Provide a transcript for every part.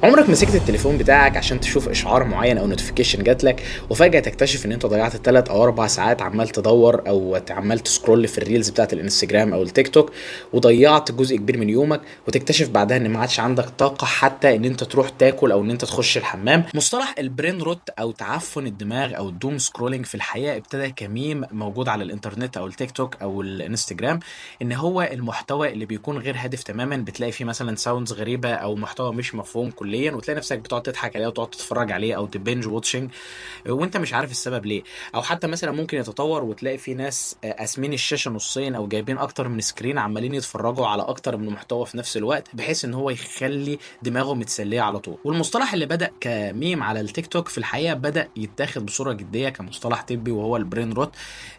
عمرك مسكت التليفون بتاعك عشان تشوف اشعار معين او نوتيفيكيشن جاتلك وفجأة تكتشف ان انت ضيعت 3 او 4 ساعات عمال تدور او عمال تسكرول في الريلز بتاعت الانستجرام او التيك توك، وضيعت جزء كبير من يومك وتكتشف بعدها ان ما عادش عندك طاقة حتى ان انت تروح تاكل او ان انت تخش الحمام. مصطلح البرين روت او تعفن الدماغ او الدوم سكرولينج في الحقيقة ابتدى كميم موجود على الانترنت او التيك توك او الانستجرام، ان هو المحتوى اللي بيكون غير هادف تماما، بتلاقي فيه مثلا ساوندز غريبة او محتوى مش مفهوم كليا وتلاقي نفسك بتقعد تضحك عليه وتقعد تتفرج عليه او تبنج واتشنج وانت مش عارف السبب ليه. او حتى مثلا ممكن يتطور وتلاقي في ناس قاسمين الشاشه نصين او جايبين اكتر من سكرين عمالين يتفرجوا على اكتر من محتوى في نفس الوقت، بحيث ان هو يخلي دماغه متسليه على طول. والمصطلح اللي بدا كميم على التيك توك في الحقيقه بدا يتاخد بصوره جديه كمصطلح طبي وهو البرين روت.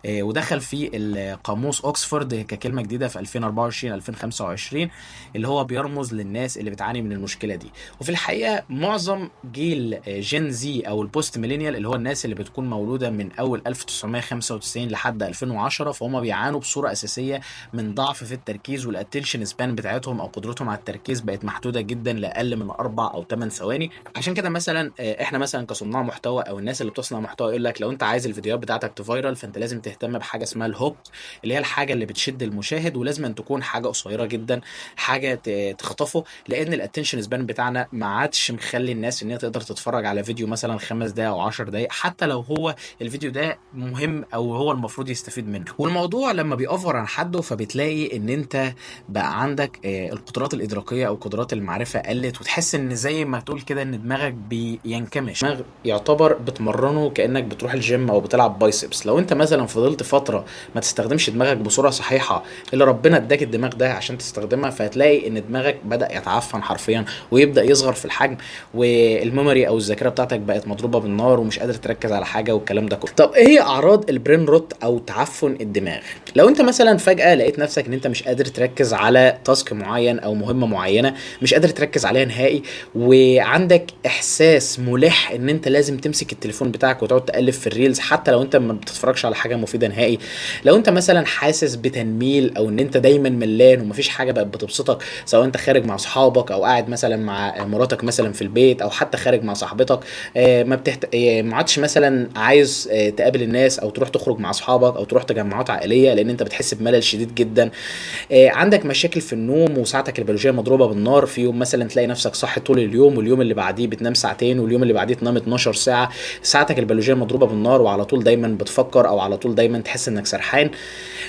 ودخل في القاموس اوكسفورد ككلمه جديده في 2024 2025، اللي هو بيرمز للناس اللي بتعاني من المشكله دي. وفي الحقيقه معظم جيل جين زي او البوست ميلينيال، اللي هو الناس اللي بتكون مولوده من اول 1995 لحد 2010، فهم بيعانوا بصوره اساسيه من ضعف في التركيز، والاتنشن سبان بتاعتهم او قدرتهم على التركيز بقت محدوده جدا لاقل من 4 او 8 ثواني. عشان كده مثلا احنا مثلا كصناع محتوى او الناس اللي بتصنع محتوى يقول لك لو انت عايز الفيديوهات بتاعتك تفايرل فانت لازم تهتم بحاجه اسمها الهوك، اللي هي الحاجه اللي بتشد المشاهد، ولازم أن تكون حاجه قصيره جدا، حاجه تخطفه، لان الاتنشن سبان بتاعنا ما عادش مخلي الناس ان هي تقدر تتفرج على فيديو مثلا 5 دقايق او 10 دقايق حتى لو هو الفيديو ده مهم او هو المفروض يستفيد منه. والموضوع لما بيأفور عن حده فبتلاقي ان انت بقى عندك القدرات الادراكيه او قدرات المعرفه قلت، وتحس ان زي ما تقول كده ان دماغك بينكمش، دماغ يعتبر بتمرنه كانك بتروح الجيم او بتلعب بايسبس. لو انت مثلا فضلت فتره ما تستخدمش دماغك بصوره صحيحه، اللي ربنا اداك الدماغ ده عشان تستخدمها، فهتلاقي ان دماغك بدأ يتعفن حرفيا ويبدأ يصغر في الحجم، والميموري او الذاكره بتاعتك بقت مضروبه بالنار ومش قادر تركز على حاجه والكلام ده كله. طب ايه هي اعراض البرين روت او تعفن الدماغ؟ لو انت مثلا فجاه لقيت نفسك ان انت مش قادر تركز على تاسك معين او مهمه معينه، مش قادر تركز عليها نهائي، وعندك احساس ملح ان انت لازم تمسك التليفون بتاعك وتقعد تقلب في الريلز حتى لو انت ما بتتفرجش على حاجه مفيده نهائي، لو انت مثلا حاسس بتنميل او ان انت دايما ملان ومفيش حاجه بقت بتبسطك، سواء انت خارج مع اصحابك او قاعد مثلا مع مراتك مثلا في البيت او حتى خارج مع صاحبتك، ما عادش مثلا عايز تقابل الناس او تروح تخرج مع اصحابك او تروح تجمعات عائليه لان انت بتحس بملل شديد جدا، عندك مشاكل في النوم وساعتك البيولوجيه مضروبه بالنار، في يوم مثلا تلاقي نفسك صاحي طول اليوم واليوم اللي بعديه بتنام ساعتين واليوم اللي بعديه تنام 12 ساعه، ساعتك البيولوجيه مضروبه بالنار وعلى طول دايما بتفكر او على طول دايما تحس انك سرحان.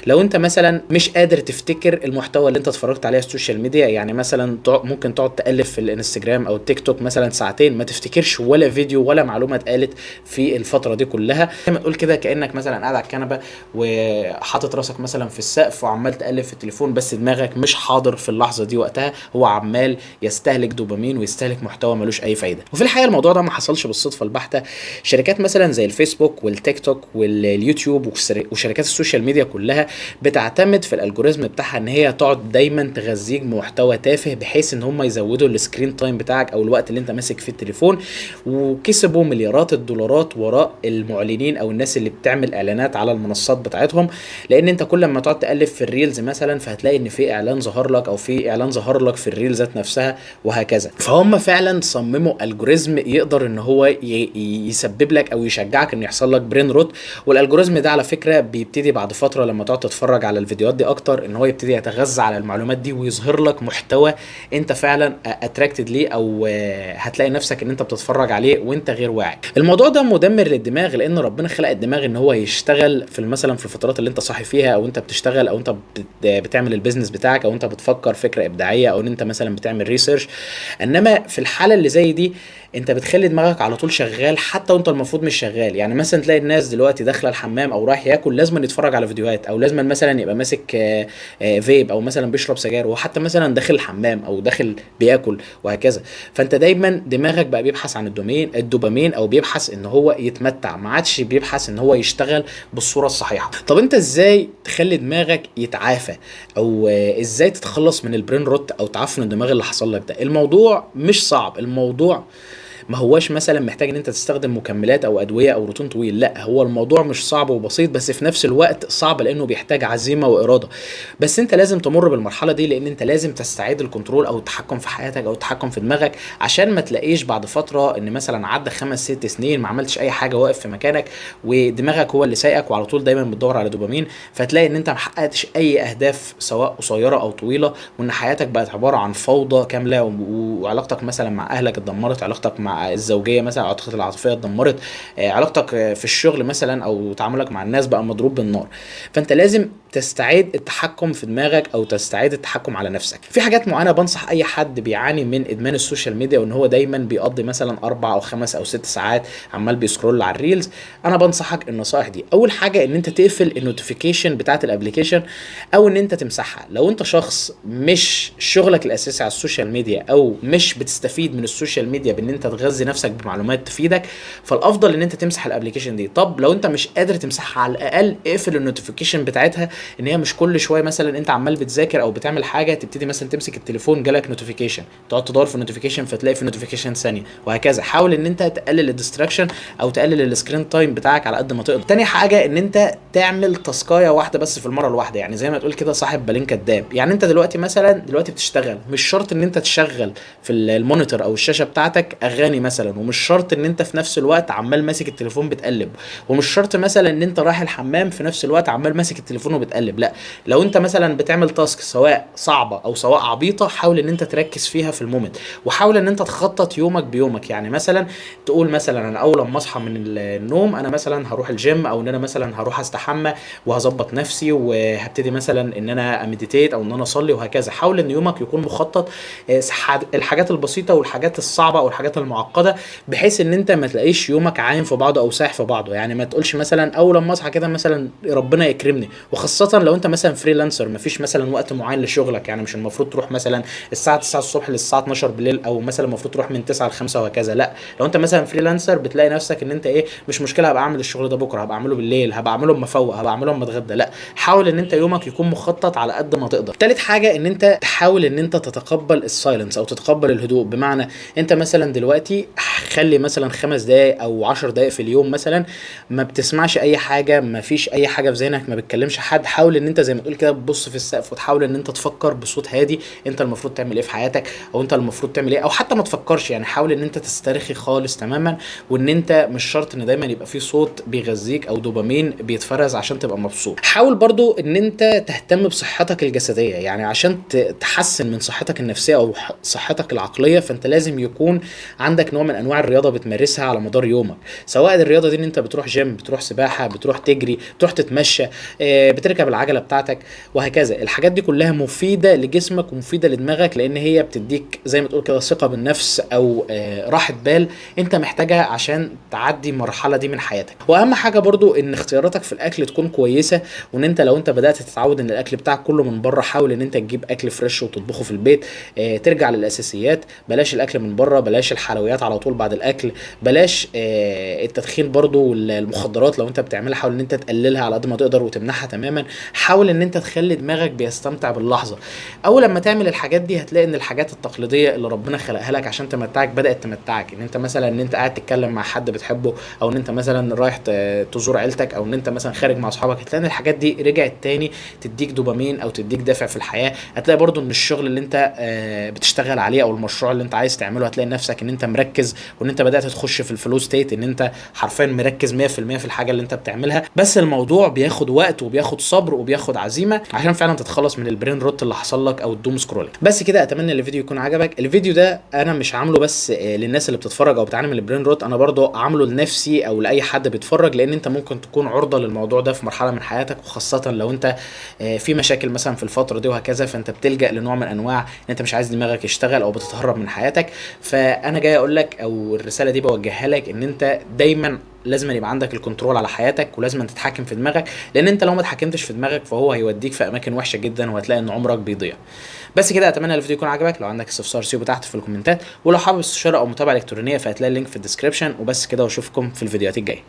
لو انت مثلا مش قادر تفتكر المحتوى اللي انت اتفرجت عليه على السوشيال ميديا، يعني مثلا ممكن تقعد تقلب في الانستجرام او التيك توك مثلا ساعتين ما تفتكرش ولا فيديو ولا معلومه اتقالت في الفتره دي كلها، زي ما تقول كده كانك مثلا قاعد على الكنبه وحاطط راسك مثلا في السقف وعمال تقلب في التليفون، بس دماغك مش حاضر في اللحظه دي وقتها، هو عمال يستهلك دوبامين ويستهلك محتوى ملوش اي فايده. وفي الحقيقه الموضوع ده ما حصلش بالصدفه البحته، شركات مثلا زي الفيسبوك والتيك توك واليوتيوب وشركات السوشيال ميديا كلها بتعتمد في الالجوريزم بتاعها ان هي تقعد دايما تغذيك بمحتوى تافه بحيث ان هم يزودوا السكرين تايم بتاعك او الوقت اللي انت ماسك فيه التليفون، وكسبوا مليارات الدولارات وراء المعلنين او الناس اللي بتعمل اعلانات على المنصات بتاعتهم، لان انت كل ما تقعد تقلب في الريلز مثلا فهتلاقي ان في اعلان ظهر لك او في اعلان ظهر لك في الريل ذات نفسها وهكذا. فهم فعلا صمموا الجوريزم يقدر ان هو يسبب لك او يشجعك ان يحصل لك برين روت. والالجوريزم ده على فكره بيبتدي بعد فتره لما تقعد تتفرج على الفيديوهات دي اكتر ان هو يبتدي يتغذى على المعلومات دي ويظهر لك محتوى انت فعلا اتراكتد ليه، او هتلاقي نفسك ان انت بتتفرج عليه وانت غير واعي. الموضوع ده مدمر للدماغ لان ربنا خلق الدماغ ان هو يشتغل في مثلا في الفترات اللي انت صاحي فيها او انت بتشتغل او انت بتعمل البيزنس بتاعك او انت بتفكر فكره ابداعيه او ان انت مثلا بتعمل ريسيرش. انما في الحاله اللي زي دي انت بتخلي دماغك على طول شغال حتى وانت المفروض مش شغال. يعني مثلا تلاقي الناس دلوقتي داخله الحمام او رايح ياكل لازم يتفرج على فيديوهات، او لازم مثلا يبقى ماسك فيب او مثلا بيشرب سجاير وحتى مثلا داخل الحمام او داخل بياكل وهكذا. فانت دايما دماغك بقى بيبحث عن الدوبامين او بيبحث ان هو يتمتع، ما عادش بيبحث ان هو يشتغل بالصوره الصحيحه. طب انت ازاي تخلي دماغك يتعافى او ازاي تتخلص من البرين روت او تعفن الدماغ اللي حصل لك ده؟ الموضوع مش صعب، الموضوع ما هواش مثلا محتاج ان انت تستخدم مكملات او ادويه او روتين طويل، لا هو الموضوع مش صعب وبسيط، بس في نفس الوقت صعب لانه بيحتاج عزيمه واراده. بس انت لازم تمر بالمرحله دي، لان انت لازم تستعيد الكنترول او التحكم في حياتك او التحكم في دماغك، عشان ما تلاقيش بعد فتره ان مثلا عدى 5 6 سنين ما عملتش اي حاجه، واقف في مكانك ودماغك هو اللي سايقك وعلى طول دايما بتدور على دوبامين، فتلاقي ان انت ما حققتش اي اهداف سواء قصيره او طويله، وان حياتك بقت عباره عن فوضى كامله، وعلاقتك مثلا مع اهلك اتدمرت، علاقتك مع الزوجيه مثلا، علاقتك العاطفيه اتدمرت، علاقتك في الشغل مثلا او تعاملك مع الناس بقى مضروب بالنار. فانت لازم تستعيد التحكم في دماغك او تستعيد التحكم على نفسك. في حاجات معينه بنصح اي حد بيعاني من ادمان السوشيال ميديا وان هو دايما بيقضي مثلا 4 او 5 او 6 ساعات عمال بيسكرول على الريلز، انا بنصحك النصائح دي. اول حاجه ان انت تقفل النوتيفيكيشن بتاعت الابليكيشن او ان انت تمسحها. لو انت شخص مش شغلك الاساسي على السوشيال ميديا او مش بتستفيد من السوشيال ميديا بان انت تغذي نفسك بمعلومات تفيدك، فالافضل ان انت تمسح الابليكيشن دي. طب لو انت مش قادر تمسحها، على الاقل اقفل النوتيفيكيشن بتاعتها، ان هي مش كل شويه مثلا انت عمال بتذاكر او بتعمل حاجه تبتدي مثلا تمسك التليفون جالك نوتيفيكيشن تقعد تدور في النوتيفيكيشن فتلاقي في نوتيفيكيشن ثانيه، وهكذا. حاول ان انت تقلل الديستراكشن او تقلل السكرين تايم بتاعك على قد ما تقدر. تاني حاجه ان انت تعمل تاسكايه واحده بس في المره الواحده، يعني زي ما تقول كده صاحب بالين كداب. يعني انت دلوقتي مثلا بتشتغل، مش شرط ان انت تشغل في المونيتور او الشاشه بتاعتك اغاني مثلا، ومش شرط ان انت في نفس الوقت عمال ماسك التليفون بتقلب، ومش شرط مثلا ان انت رايح الحمام في نفس الوقت عمال ماسك التليفون وبتقلب. لا، لو انت مثلا بتعمل تاسك سواء صعبه او سواء عبيطه، حاول ان انت تركز فيها في المومنت، وحاول ان انت تخطط يومك بيومك. يعني مثلا تقول مثلا انا اول ما اصحى من النوم انا مثلا هروح الجيم، او ان انا مثلا هروح استحمى وهظبط نفسي وهبتدي مثلا ان انا امديتيت او ان انا اصلي، وهكذا. حاول ان يومك يكون مخطط، الحاجات البسيطه والحاجات الصعبه او الحاجات المعقده، بحيث ان انت ما تلاقيش يومك عايم في بعضه او سايح في بعضه. يعني ما تقولش مثلا اول ما اصحى كده مثلا ربنا يكرمني، وخاصه لو انت مثلا فريلانسر ما فيش مثلا وقت معين لشغلك. يعني مش المفروض تروح مثلا الساعه 9 الصبح للساعه 12 بالليل، او مثلا المفروض تروح من 9 ل 5 وهكذا. لا، لو انت مثلا فريلانسر بتلاقي نفسك ان انت ايه، مش مشكله هبقى اعمل الشغل ده بكره، هبقى اعمله بالليل، هبقى اعمله اما افوق، هبقى اعمله اما اتغدى. لا، حاول ان انت يومك يكون مخطط على قد ما تقدر. تالت حاجه ان انت تحاول ان انت تتقبل السايلنس او تتقبل الهدوء. بمعنى انت مثلا دلوقتي خلي مثلا 5 دقايق او 10 دقايق في اليوم مثلا ما بتسمعش اي حاجه، ما فيش اي حاجه في ذهنك، ما بتكلمش حد. حاول ان انت زي ما تقول كده تبص في السقف، وتحاول ان انت تفكر بصوت هادي انت المفروض تعمل ايه في حياتك، او انت المفروض تعمل ايه، او حتى ما تفكرش. يعني حاول ان انت تسترخي خالص تماما، وان انت مش شرط ان دايما يبقى في صوت بيغذيك او دوبامين بيتفرز عشان تبقى مبسوط. حاول برضو ان انت تهتم بصحتك الجسديه، يعني عشان تحسن من صحتك النفسيه او صحتك العقليه، فانت لازم يكون عندك نوع من انواع الرياضه بتمارسها على مدار يومك. سواء الرياضه دي ان انت بتروح جيم، بتروح سباحه، بتروح تجري، بتروح تتمشى، بتركب العجله بتاعتك، وهكذا. الحاجات دي كلها مفيده لجسمك ومفيده لدماغك، لان هي بتديك زي ما تقول كده ثقه بالنفس او راحه بال انت محتاجها عشان تعدي المرحله دي من حياتك. واهم حاجه برضو ان اختياراتك في الاكل تكون كويسه، وان انت لو انت بدات تتعود ان الاكل بتاعك كله من بره، حاول ان انت تجيب اكل فريش وتطبخه في البيت. ترجع للاساسيات، بلاش الاكل من بره، بلاش الحلويات على طول بعد الاكل، بلاش التدخين برضو والمخدرات لو انت بتعملها، حاول ان انت تقللها على قد ما تقدر وتمنعها تماما. حاول ان انت تخلي دماغك بيستمتع باللحظه. اول لما تعمل الحاجات دي هتلاقي ان الحاجات التقليديه اللي ربنا خلقها لك عشان تمتعك بدات تمتعك. ان انت مثلا ان انت قاعد تتكلم مع حد بتحبه، او ان انت مثلا رايح تزور عيلتك، او ان انت مثلا خارج مع اصحابك، هتلاقي ان الحاجات دي رجعت تاني تديك دوبامين او تديك دافع في الحياه. هتلاقي برضو ان الشغل اللي انت بتشتغل عليه او المشروع اللي انت عايز تعمله، هتلاقي نفسك ان انت مركز، وان انت بدات تخش في الفلو ستيت، ان انت حرفيا مركز 100% في الحاجه اللي انت بتعملها. بس الموضوع بياخد وقت وبياخد صبر وبياخد عزيمه عشان فعلا تتخلص من البرين روت اللي حصل لك او الدوم سكرولينج. بس كده، اتمنى الفيديو يكون عجبك. الفيديو ده انا مش عامله بس للناس اللي بتتفرج او بتعاني من البرين روت، انا برضو عامله لنفسي او لاي حد بيتفرج، لان انت ممكن تكون عرضه للموضوع ده في مرحله من حياتك، وخاصه لو انت في مشاكل مثلا في الفتره دي وهكذا، فانت بتلجا لنوع من انواع ان انت مش عايز دماغك يشتغل او بتتهرب من حياتك. فانا جاي اقول لك، او الرساله دي بوجهها لك، ان انت دايما لازم يبقى عندك الكنترول على حياتك، ولازم تتحكم في دماغك، لان انت لو ما اتحكمتش في دماغك فهو هيوديك في اماكن وحشه جدا، وهتلاقي ان عمرك بيضيع. بس كده، اتمنى الفيديو يكون عجبك. لو عندك استفسار سيبه تحت في الكومنتات، ولو حابب استشاره او متابعه الكترونيه فهتلاقي اللينك في الديسكربشن. وبس كده، واشوفكم في الفيديوهات الجايه.